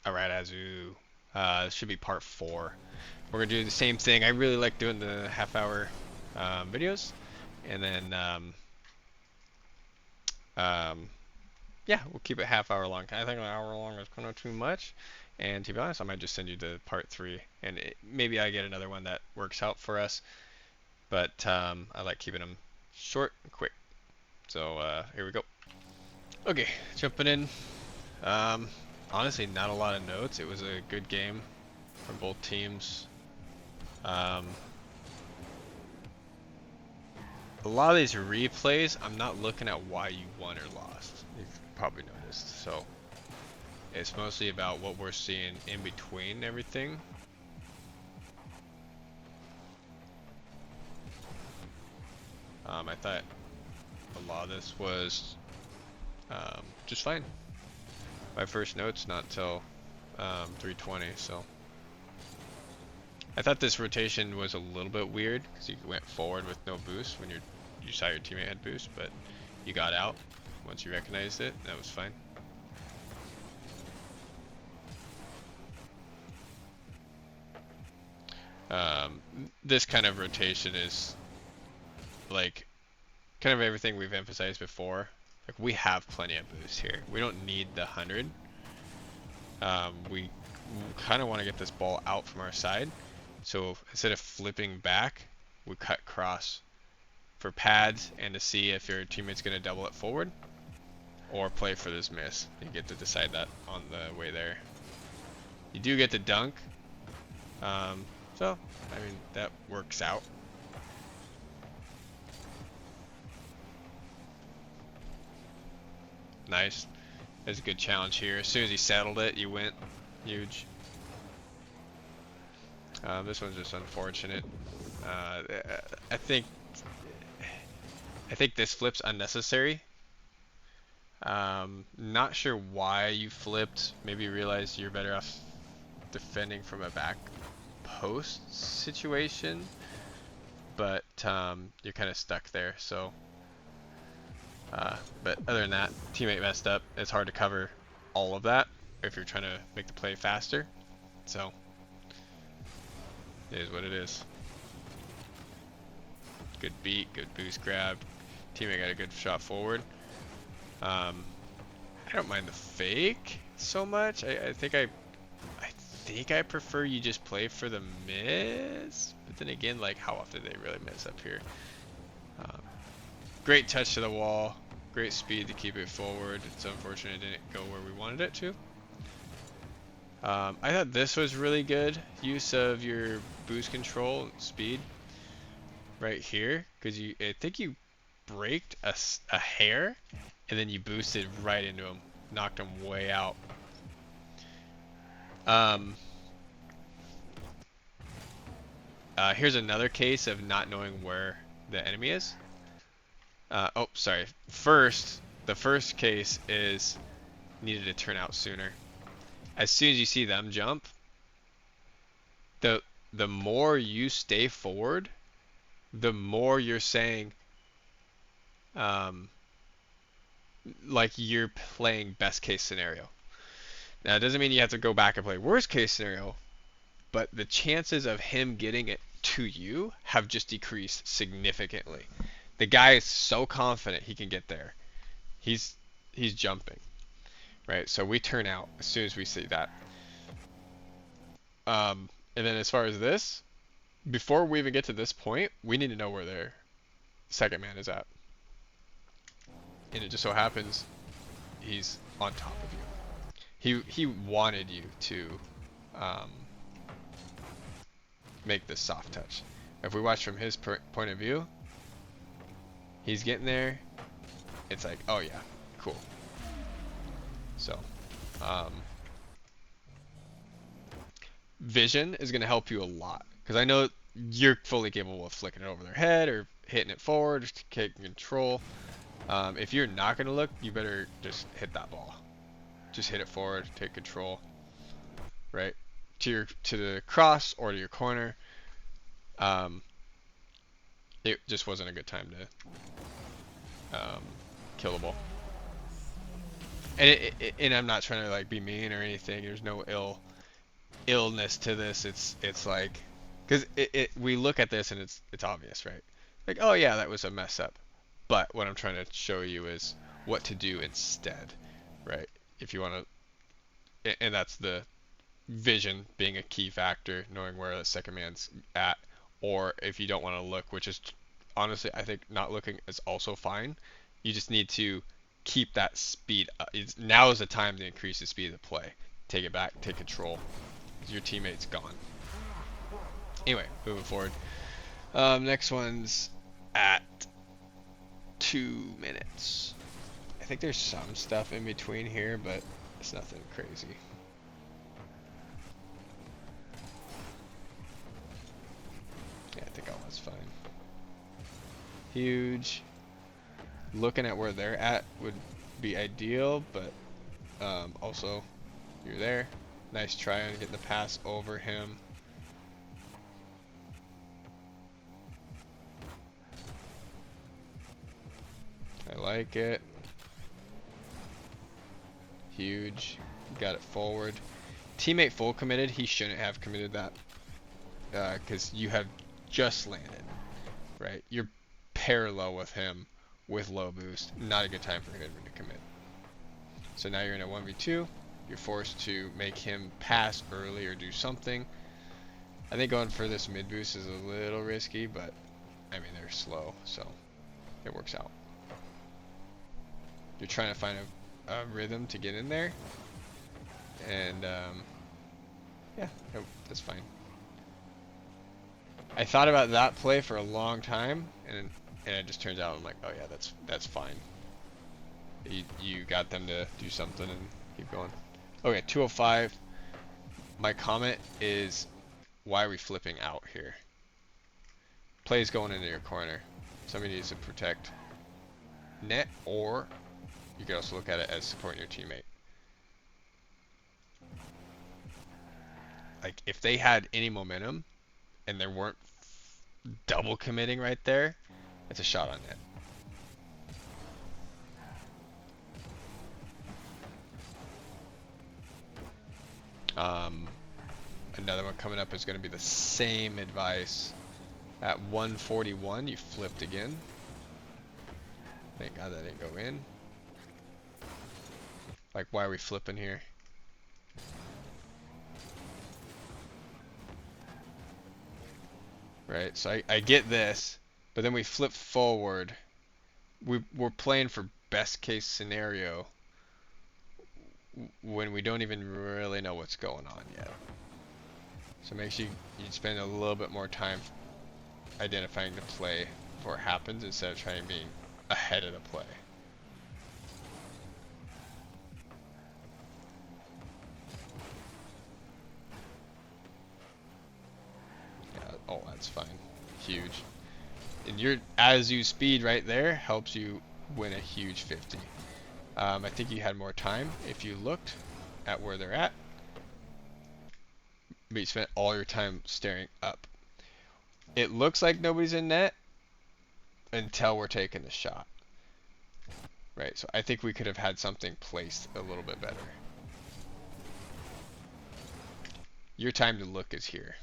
Alright, AZU. This should be part 4. We're gonna do the same thing. I really like doing the half-hour videos, and then um, yeah, we'll keep it half-hour long. I think an hour long is kind of too much, and to be honest, I might just send you to part 3, and maybe I get another one that works out for us. But I like keeping them short and quick. So here we go. Okay, jumping in. Um, Honestly, not a lot of notes. It was a good game from both teams. Um, a lot of these replays, I'm not looking at why you won or lost. You've probably noticed. So it's mostly about what we're seeing in between everything. I thought a lot of this was just fine. My first note's not till 320, so I thought this rotation was a little bit weird because you went forward with no boost when you saw your teammate had boost, but you got out once you recognized it. That was fine. This kind of rotation is like kind of everything we've emphasized before. Like, we have plenty of boost here. We don't need the 100. We kind of want to get this ball out from our side. So instead of flipping back, we cut cross for pads and to see if your teammate's going to double it forward or play for this miss. You get to decide that on the way there. You do get to dunk. So, I mean, that works out. Nice. That's a good challenge here. As soon as he settled it, you went. Huge. This one's just unfortunate. I think this flip's unnecessary. Not sure why you flipped. Maybe you realized you're better off defending from a back post situation, but you're kind of stuck there. So, but other than that, teammate messed up. It's hard to cover all of that if you're trying to make the play faster. So, it is what it is. Good beat, good boost grab. Teammate got a good shot forward. I don't mind the fake so much. I think I prefer you just play for the miss. But then again, like, how often do they really miss up here? Great touch to the wall. Great speed to keep it forward. It's unfortunate it didn't go where we wanted it to. I thought this was really good use of your boost control and speed right here, because I think you braked a hair and then you boosted right into him, knocked him way out. Here's another case of not knowing where the enemy is. Oh, sorry. The first case is needed to turn out sooner. As soon as you see them jump, the more you stay forward, the more you're saying, like, you're playing best case scenario. Now, it doesn't mean you have to go back and play worst case scenario, but the chances of him getting it to you have just decreased significantly. The guy is so confident he can get there. He's jumping, right? So we turn out as soon as we see that. And then as far as this, before we even get to this point, we need to know where their second man is at. And it just so happens he's on top of you. He wanted you to make this soft touch. If we watch from his point of view, he's getting there. It's like, oh yeah, cool. So, vision is going to help you a lot, because I know you're fully capable of flicking it over their head or hitting it forward, just taking control. If you're not going to look, you better just hit that ball. Just hit it forward, take control, right? To the cross or to your corner. It just wasn't a good time to kill the ball. And and I'm not trying to like be mean or anything. There's no illness to this. It's like, because we look at this and it's obvious, right? Like, oh yeah, that was a mess up. But what I'm trying to show you is what to do instead, right? If you want to, and that's the vision being a key factor, knowing where the second man's at, or if you don't want to look, which is honestly, I think not looking is also fine. You just need to keep that speed up. Now is the time to increase the speed of the play. Take it back, take control. Your teammate's gone. Anyway, moving forward. Next one's at 2 minutes. I think there's some stuff in between here, but it's nothing crazy. Yeah, I think all that's fine. Huge. Looking at where they're at would be ideal, but also you're there. Nice try on getting the pass over him. I like it. Huge. Got it forward. Teammate full committed. He shouldn't have committed that because you have just landed, right? You're parallel with him with low boost. Not a good time for him to commit. So now you're in a 1v2. You're forced to make him pass early or do something. I think going for this mid boost is a little risky, but I mean they're slow, so it works out. You're trying to find a rhythm to get in there, and yeah, that's fine. I thought about that play for a long time, and it just turns out I'm like, oh yeah, that's fine. You got them to do something and keep going. Okay, 205. My comment is, why are we flipping out here? Play's going into your corner. Somebody needs to protect net, or you could also look at it as supporting your teammate. Like, if they had any momentum and they weren't double committing right there, it's a shot on net. Another one coming up is going to be the same advice. At 141, you flipped again. Thank God that didn't go in. Like, why are we flipping here? Right, so I get this, but then we flip forward. We're playing for best case scenario when we don't even really know what's going on yet. So make sure you spend a little bit more time identifying the play before it happens instead of trying to be ahead of the play. Yeah, oh, that's fine. Huge. And your AZU speed right there helps you win a huge 50. I think you had more time if you looked at where they're at, but you spent all your time staring up. It looks like nobody's in net until we're taking the shot. Right, so I think we could have had something placed a little bit better. Your time to look is here.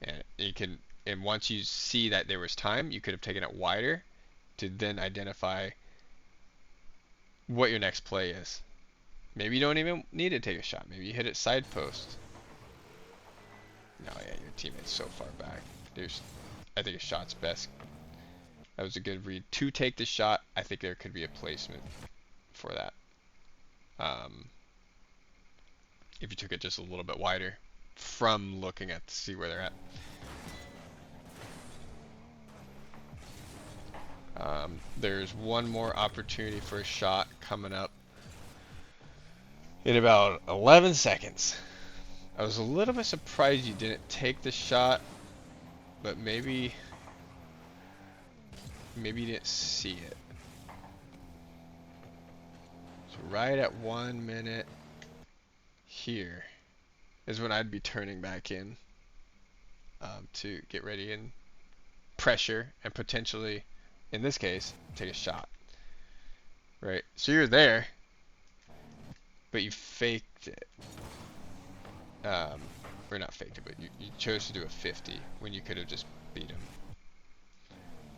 And you can, and once you see that there was time, you could have taken it wider to then identify what your next play is. Maybe you don't even need to take a shot. Maybe you hit it side post. No, yeah, your teammate's so far back. I think a shot's best. That was a good read. To take the shot, I think there could be a placement for that. If you took it just a little bit wider from looking at to see where they're at. There's one more opportunity for a shot coming up in about 11 seconds. I was a little bit surprised you didn't take the shot, but maybe you didn't see it. So right at 1 minute here is when I'd be turning back in to get ready and pressure and potentially in this case, take a shot, right? So you're there, but you faked it. Um, or not faked it, but you chose to do a 50 when you could have just beat him.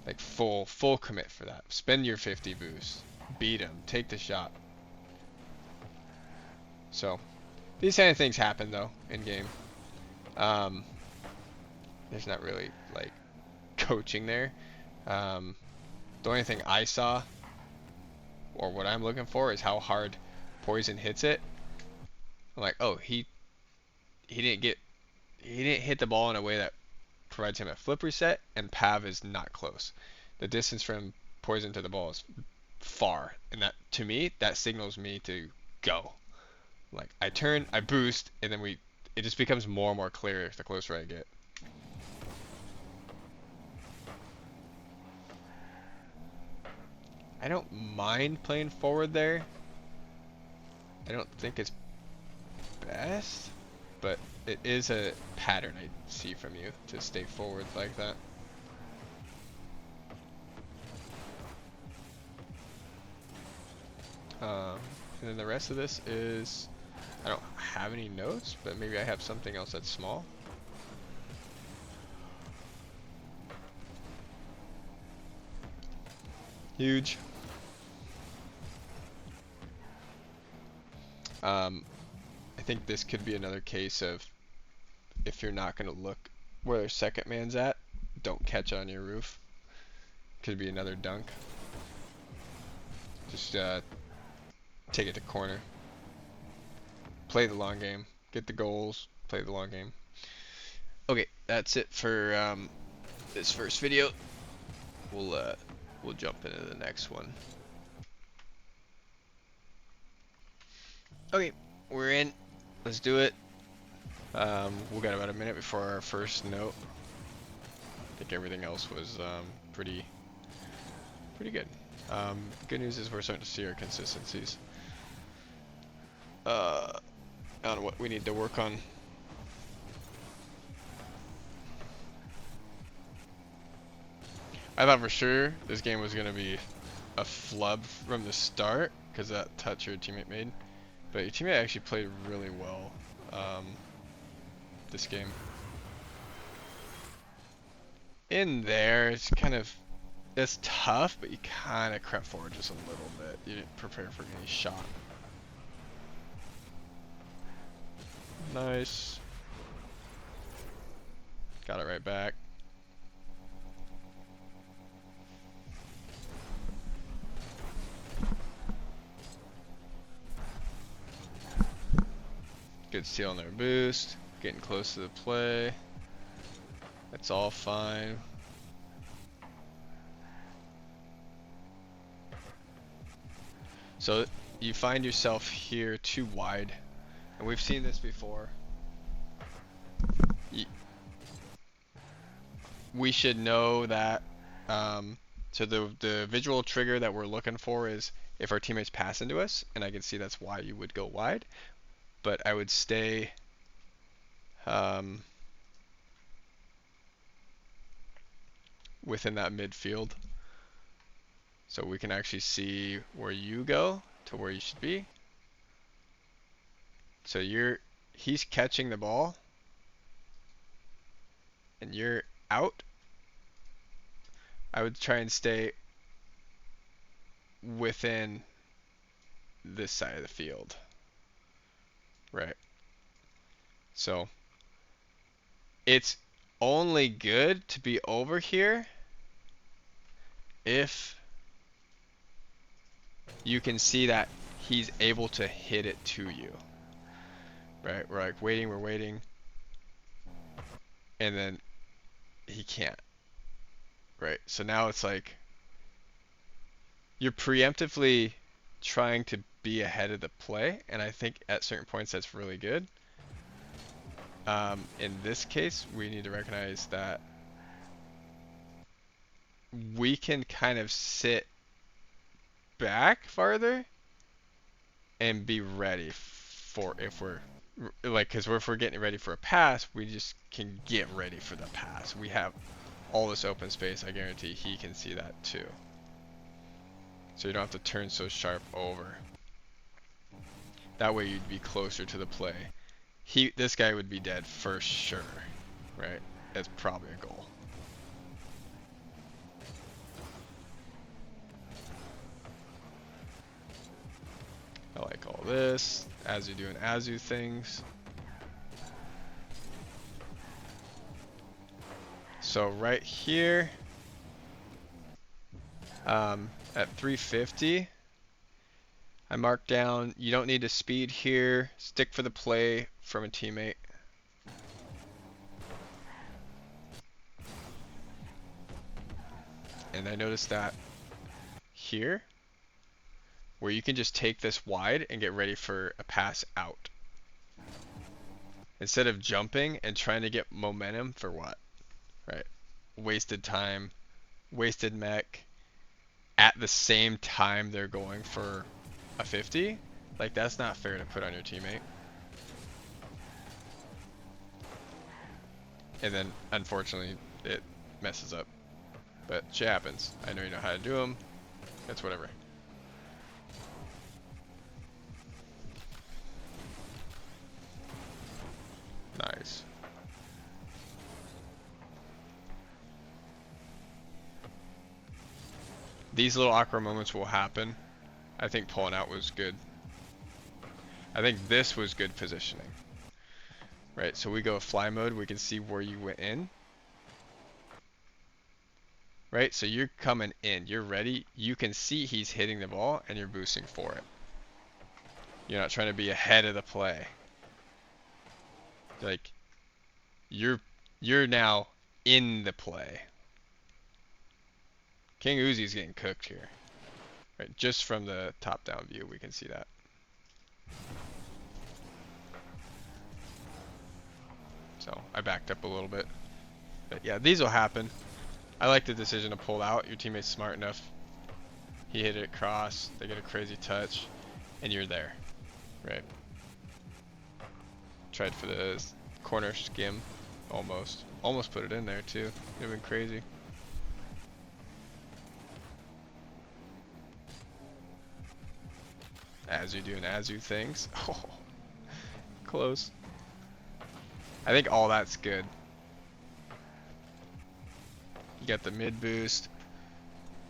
Like full commit for that. Spend your 50 boost. Beat him. Take the shot. So these kind of things happen though in game. Um, there's not really like coaching there. The only thing I saw, or what I'm looking for, is how hard Poison hits it. I'm like, oh, he didn't hit the ball in a way that provides him a flip reset, and Pav is not close. The distance from Poison to the ball is far, and that to me that signals me to go. Like I turn, I boost, and then it just becomes more and more clear the closer I get. I don't mind playing forward there. I don't think it's best, but it is a pattern I see from you to stay forward like that. And then the rest of this is, I don't have any notes, but maybe I have something else that's small. Huge. I think this could be another case of if you're not going to look where their second man's at, don't catch on your roof. Could be another dunk. Just take it to corner. Play the long game. Get the goals. Play the long game. Okay, that's it for this first video. We'll jump into the next one. Okay, we're in. Let's do it. We got about a minute before our first note. I think everything else was pretty good. Good news is we're starting to see our consistencies on what we need to work on. I thought for sure this game was going to be a flub from the start because that touch your teammate made. But your teammate actually played really well this game. In there, it's tough, but you kind of crept forward just a little bit. You didn't prepare for any shot. Nice. Got it right back. Good steal on their boost. Getting close to the play. That's all fine. So you find yourself here too wide. And we've seen this before. We should know that. So the visual trigger that we're looking for is if our teammates pass into us, and I can see that's why you would go wide. But I would stay within that midfield, so we can actually see where you go to where you should be. So he's catching the ball, and you're out. I would try and stay within this side of the field. Right. So it's only good to be over here if you can see that he's able to hit it to you. Right? We're like waiting, and then he can't. Right? So now it's like you're preemptively trying to be ahead of the play, and I think at certain points that's really good. In this case, we need to recognize that we can kind of sit back farther and be ready for if we're like, because if we're getting ready for a pass, we just can get ready for the pass. We have all this open space, I guarantee he can see that too. So you don't have to turn so sharp over. That way you'd be closer to the play. This guy would be dead for sure, right? That's probably a goal. I like all this. AZU doing AZU things. So right here, at 350, I marked down, you don't need to speed here, stick for the play from a teammate. And I noticed that here, where you can just take this wide and get ready for a pass out. Instead of jumping and trying to get momentum for what? Right? Wasted time, wasted mech, at the same time they're going for a 50. Like, that's not fair to put on your teammate. And then, unfortunately, it messes up. But shit happens. I know you know how to do them. It's whatever. Nice. These little awkward moments will happen. I think pulling out was good. I think this was good positioning. Right, so we go fly mode, we can see where you went in. Right, so you're coming in, you're ready. You can see he's hitting the ball and you're boosting for it. You're not trying to be ahead of the play. Like, you're now in the play. King Uzi's getting cooked here. Right, just from the top-down view, we can see that. So I backed up a little bit. But yeah, these will happen. I like the decision to pull out. Your teammate's smart enough. He hit it across, they get a crazy touch, and you're there. Right. Tried for the corner skim. Almost. Almost put it in there too. It would have been crazy. AZU doing AZU things. Oh, close. I think all that's good. You got the mid boost.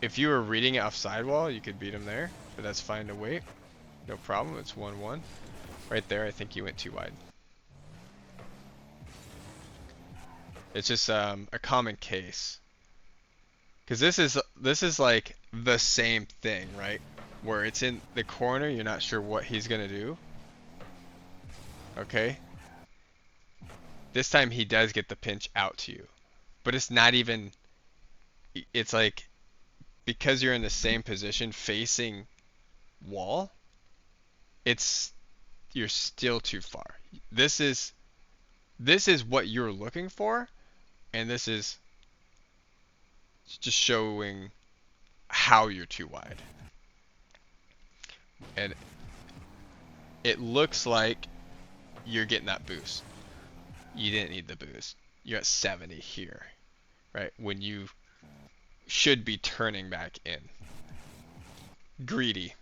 If you were reading it off sidewall, you could beat him there, but that's fine to wait. No problem, it's 1-1. Right there, I think you went too wide. It's just a common case. Because this is like the same thing, right? Where it's in the corner, you're not sure what he's gonna do. Okay? This time he does get the pinch out to you. But it's not even, it's like, because you're in the same position facing wall, you're still too far. This is what you're looking for, and this is just showing how you're too wide. And it looks like you're getting that boost. You didn't need the boost. You're at 70 here, right? When you should be turning back in. Greedy.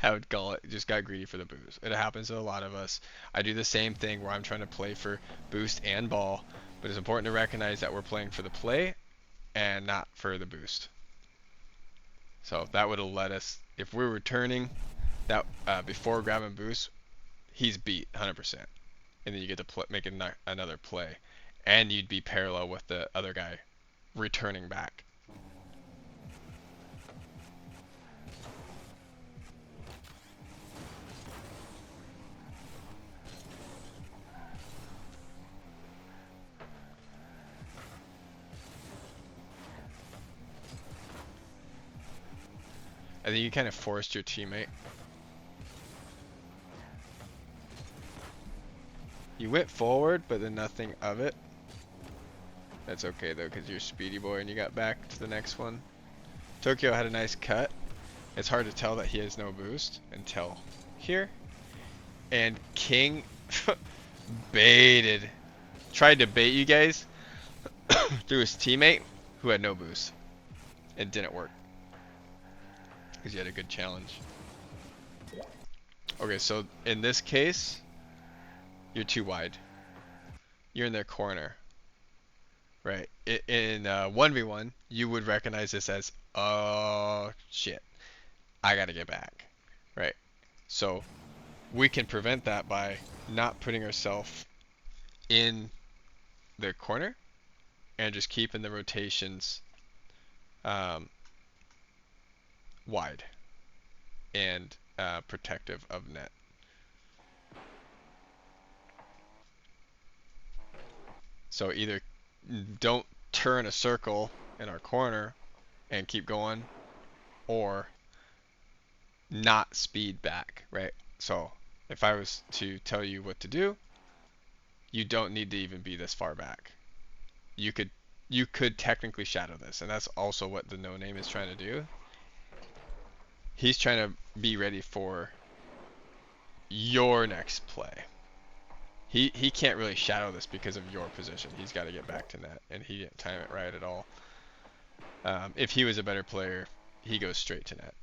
I would call it. Just got greedy for the boost. It happens to a lot of us. I do the same thing where I'm trying to play for boost and ball, but it's important to recognize that we're playing for the play and not for the boost. So that would have let us, if we were turning that before grabbing boost, he's beat 100%. And then you get to make another play, and you'd be parallel with the other guy returning back. I think you kind of forced your teammate. You went forward, but then nothing of it. That's okay though, because you're speedy boy and you got back to the next one. Tokyo had a nice cut. It's hard to tell that he has no boost until here. And King baited. Tried to bait you guys. through his teammate who had no boost. It didn't work because he had a good challenge. Okay, so in this case, you're too wide. You're in their corner, right? In 1v1, you would recognize this as, oh shit, I gotta get back, right? So we can prevent that by not putting ourselves in their corner and just keeping the rotations um, wide and protective of net. So either don't turn a circle in our corner and keep going, or not speed back, right? So if I was to tell you what to do, you don't need to even be this far back. You could technically shadow this, and that's also what the no name is trying to do. He's trying to be ready for your next play. He can't really shadow this because of your position. He's got to get back to net, and he didn't time it right at all. If he was a better player, he goes straight to net.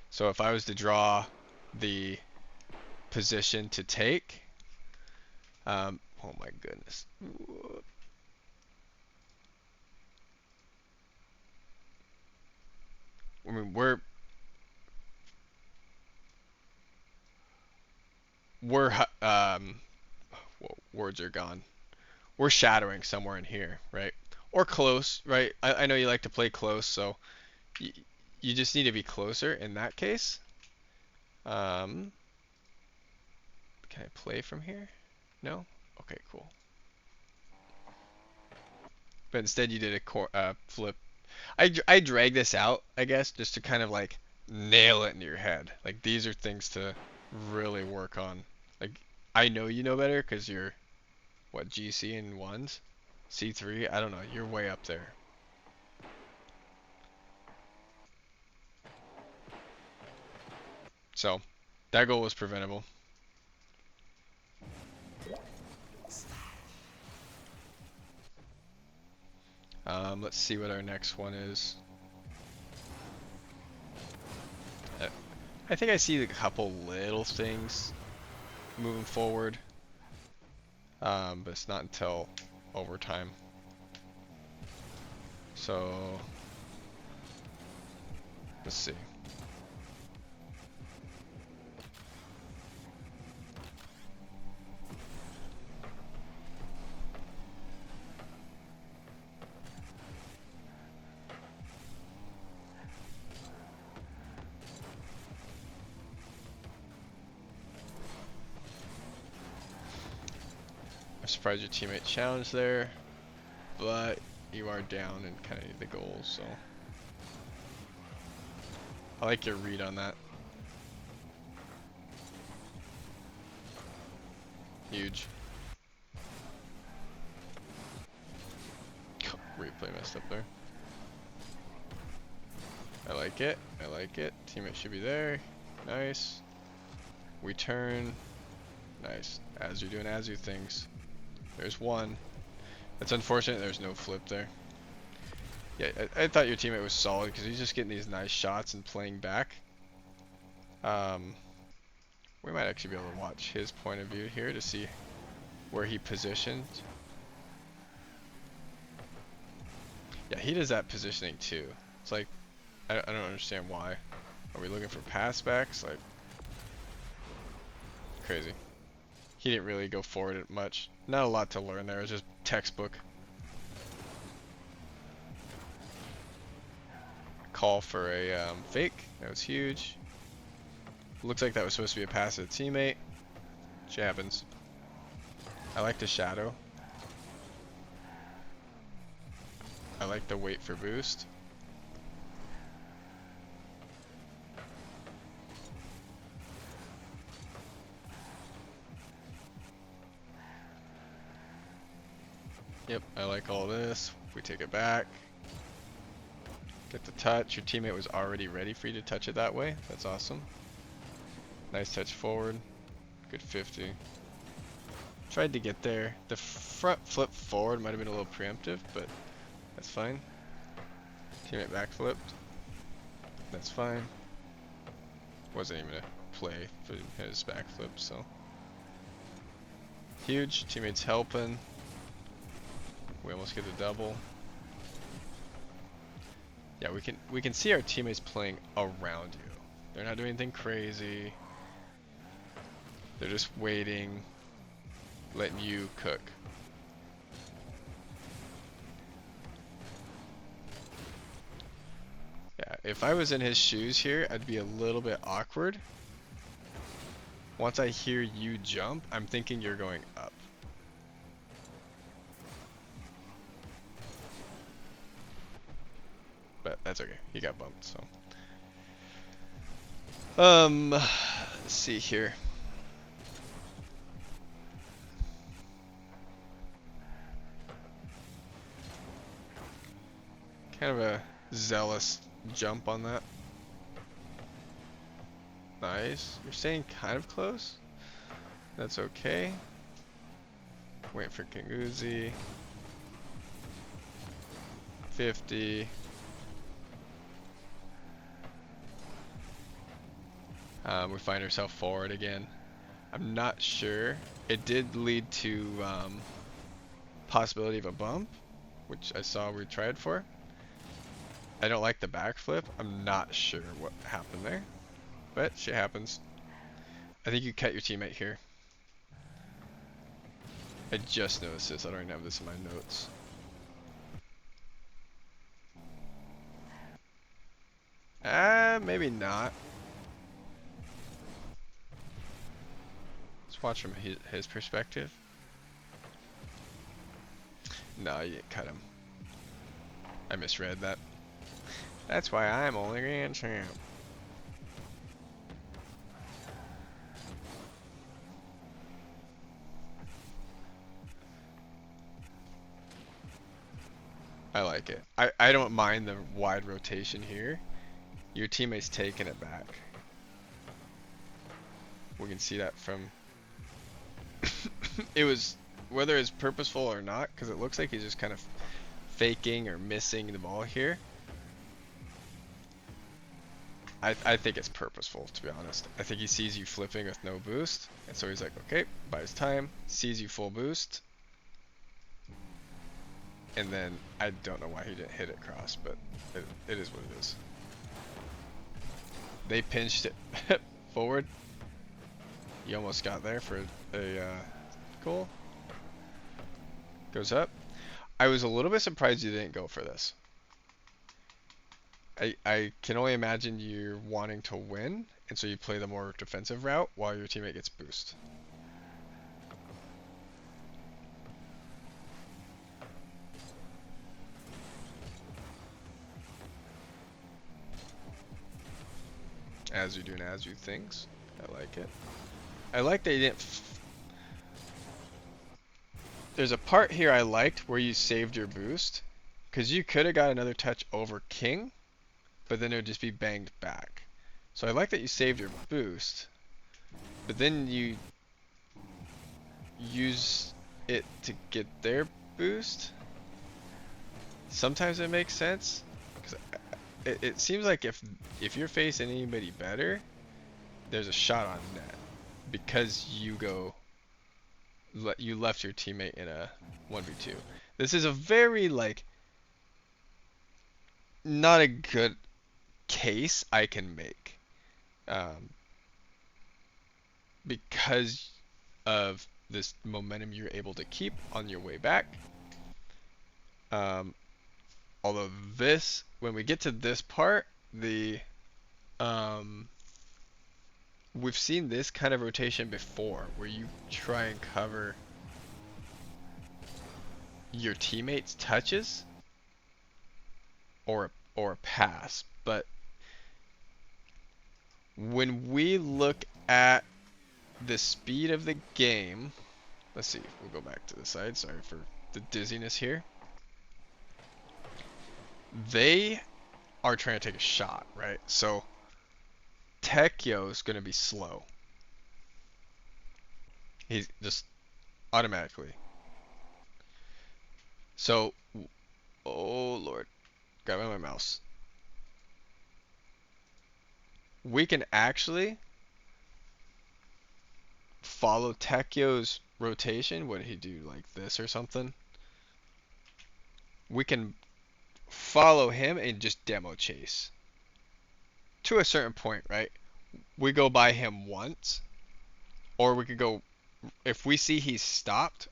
So if I was to draw the position to take, oh my goodness. I mean, we're words are gone. We're shadowing somewhere in here, right? Or close, right? I know you like to play close, so you just need to be closer in that case. Can I play from here? No? Okay, cool. But instead you did a flip. I drag this out, I guess, just to kind of like nail it in your head. Like these are things to really work on. Like I know you know better because you're what, GC in ones? C3? I don't know. You're way up there. So that goal was preventable. Let's see what our next one is. I think I see a couple little things moving forward, but it's not until overtime. So let's see. I'm surprised your teammate challenged there, but you are down and kind of need the goal, so I like your read on that. Huge. Replay messed up there. I like it. I like it. Teammate should be there. Nice. We turn. Nice. As you're doing AZU things. There's one. It's unfortunate there's no flip there. Yeah, I thought your teammate was solid because he's just getting these nice shots and playing back. We might actually be able to watch his point of view here to see where he positioned. Yeah, he does that positioning too. It's like, I don't understand why. Are we looking for pass backs? Like, crazy. He didn't really go forward it much. Not a lot to learn there. It was just textbook. Call for a fake. That was huge. Looks like that was supposed to be a pass to the teammate. Which happens. I like the shadow. I like the wait for boost. Yep, I like all this. If we take it back. Get the touch. Your teammate was already ready for you to touch it that way. That's awesome. Nice touch forward. Good 50. Tried to get there. The front flip forward might have been a little preemptive, but that's fine. Teammate backflipped. That's fine. Wasn't even a play for his backflip, so. Huge. Teammates helping. We almost get the double. Yeah, we can see our teammates playing around you. They're not doing anything crazy. They're just waiting, letting you cook. Yeah, if I was in his shoes here, I'd be a little bit awkward. Once I hear you jump, I'm thinking you're going up. But that's okay. He got bumped, so. Let's see here. Kind of a zealous jump on that. Nice. You're staying kind of close. That's okay. Wait for King Uzi. 50. We find ourselves forward again. I'm not sure. It did lead to possibility of a bump, which I saw we tried for. I don't like the backflip. I'm not sure what happened there, but shit happens. I think you cut your teammate here. I just noticed this. I don't even have this in my notes. Maybe not. Let's watch from his perspective. No, you didn't cut him. I misread that. That's why I'm only grand champ. I like it. I don't mind the wide rotation here. Your teammate's taking it back. We can see that from it was, whether it's purposeful or not, because it looks like he's just kind of faking or missing the ball here. I think it's purposeful, to be honest. I think he sees you flipping with no boost, and so he's like, okay, buys time, sees you full boost, and then I don't know why he didn't hit it cross, but it is what it is. They pinched it forward. You almost got there for a goal. Goes up. I was a little bit surprised you didn't go for this. I can only imagine you're wanting to win, and so you play the more defensive route while your teammate gets boost. As you doing as you things. I like it. I like that you didn't. There's a part here I liked where you saved your boost, because you could have got another touch over King, but then it would just be banged back. So I like that you saved your boost, but then you use it to get their boost. Sometimes it makes sense, because it seems like if you're facing anybody better, there's a shot on net, because you left your teammate in a 1v2. This is a very, like, not a good case I can make, because of this momentum you're able to keep on your way back. Although this, when we get to this part, we've seen this kind of rotation before, where you try and cover your teammates' touches or a pass, but when we look at the speed of the game, let's see, we'll go back to the side, sorry for the dizziness here. They are trying to take a shot, right? So Tekyo's going to be slow. He's just automatically. So, oh Lord, grabbing my mouse. We can actually follow Tekyo's rotation. What did he do? Like this or something? We can follow him and just demo chase to a certain point, right? We go by him once, or we could go, if we see he's stopped,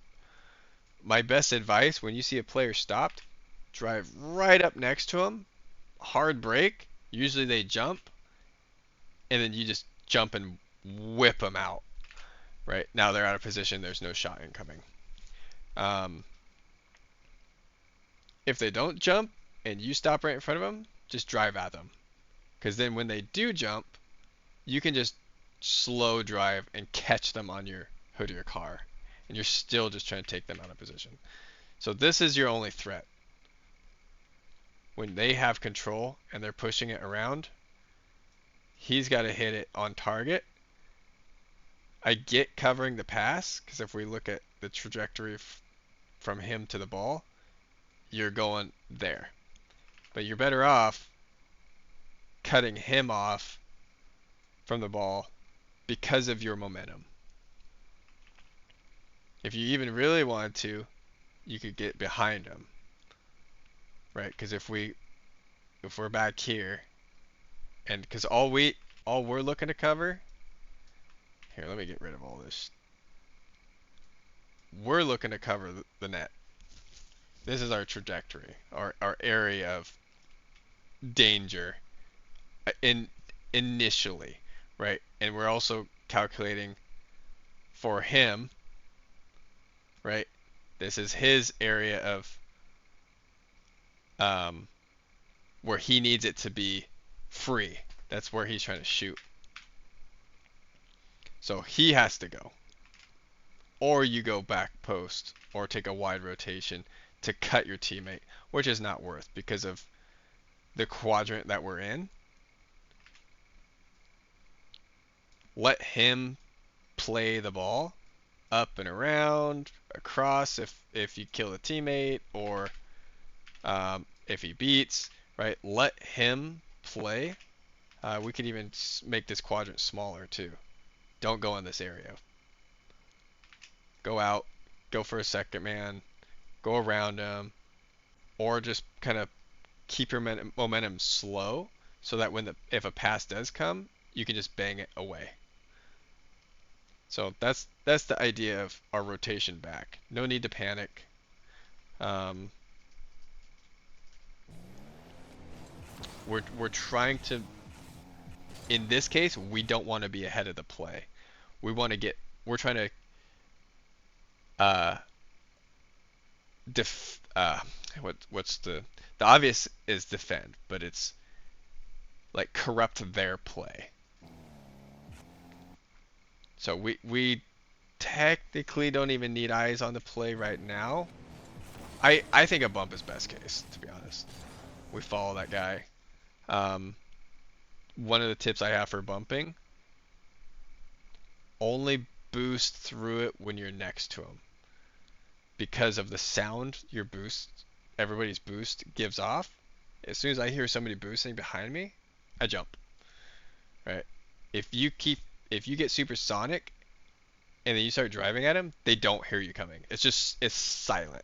my best advice when you see a player stopped, drive right up next to him, hard brake, usually they jump, and then you just jump and whip them out, right? Now they're out of position, there's no shot incoming. Um, if they don't jump and you stop right in front of them, just drive at them. Because then when they do jump, you can just slow drive and catch them on your hood of your car. And you're still just trying to take them out of position. So this is your only threat. When they have control and they're pushing it around, he's got to hit it on target. I get covering the pass, because if we look at the trajectory from him to the ball, you're going there. But you're better off cutting him off from the ball because of your momentum. If you even really wanted to, you could get behind him, right? Because if we're back here, and because all we're looking to cover here, let me get rid of all this. We're looking to cover the net. This is our trajectory, our area of danger initially, right? And we're also calculating for him, right? This is his area of where he needs it to be free. That's where he's trying to shoot. So he has to go. Or you go back post or take a wide rotation to cut your teammate, which is not worth because of the quadrant that we're in. Let him play the ball up and around, across if you kill a teammate or if he beats, right? Let him play. We could even make this quadrant smaller too. Don't go in this area. Go out, go for a second man, go around him, or just kind of keep your momentum slow so that if a pass does come, you can just bang it away. So that's the idea of our rotation back. No need to panic. We're trying to, in this case, we don't want to be ahead of the play. We're trying to uh, what's the obvious is defend, but it's like corrupt their play. So we technically don't even need eyes on the play right now. I think a bump is best case, to be honest. We follow that guy. One of the tips I have for bumping, only boost through it when you're next to him. Because of the sound everybody's boost gives off. As soon as I hear somebody boosting behind me, I jump. Right? If you get supersonic and then you start driving at him, they don't hear you coming. It's silent.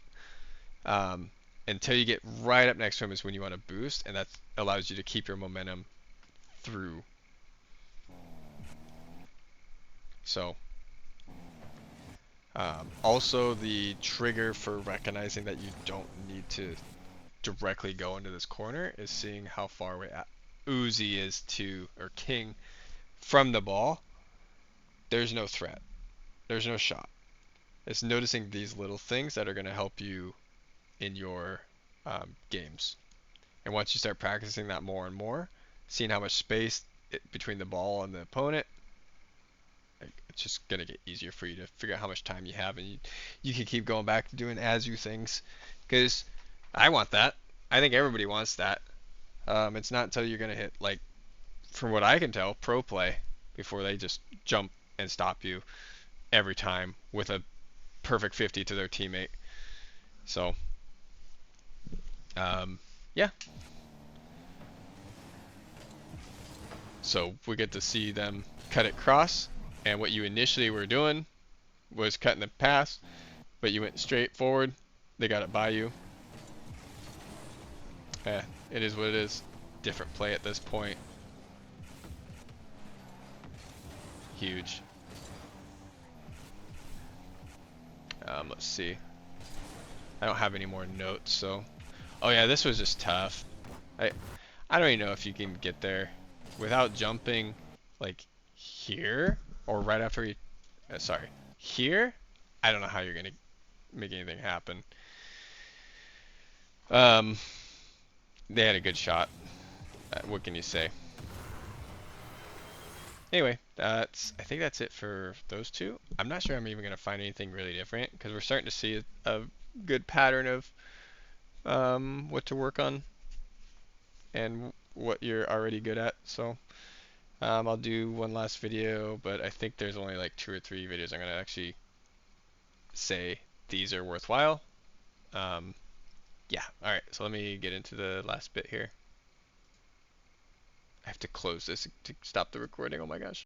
Until you get right up next to him is when you want to boost, and that allows you to keep your momentum through. So, also the trigger for recognizing that you don't need to directly go into this corner is seeing how far away Uzi is or King from the ball. There's no threat. There's no shot. It's noticing these little things that are going to help you in your games. And once you start practicing that more and more, seeing how much space between the ball and the opponent, it's just going to get easier for you to figure out how much time you have, and you can keep going back to doing AZU things, because I want that. I think everybody wants that. It's not until you're going to hit, like, from what I can tell, pro play before they just jump and stop you every time with a perfect 50 to their teammate. So, yeah. So we get to see them cut it cross, and what you initially were doing was cutting the pass, but you went straight forward. They got it by you. Eh, it is what it is. Different play at this point. Huge. Let's see. I don't have any more notes, so. Oh yeah, this was just tough. I I don't even know if you can get there without jumping like here or right after you. Sorry, here. I don't know how you're gonna make anything happen. Um, they had a good shot. What can you say? Anyway, I think that's it for those two. I'm not sure I'm even gonna find anything really different because we're starting to see a good pattern of what to work on and what you're already good at. So I'll do one last video, but I think there's only like 2 or 3 videos I'm gonna actually say these are worthwhile. Um, yeah. All right. So let me get into the last bit here. I have to close this to stop the recording. Oh my gosh.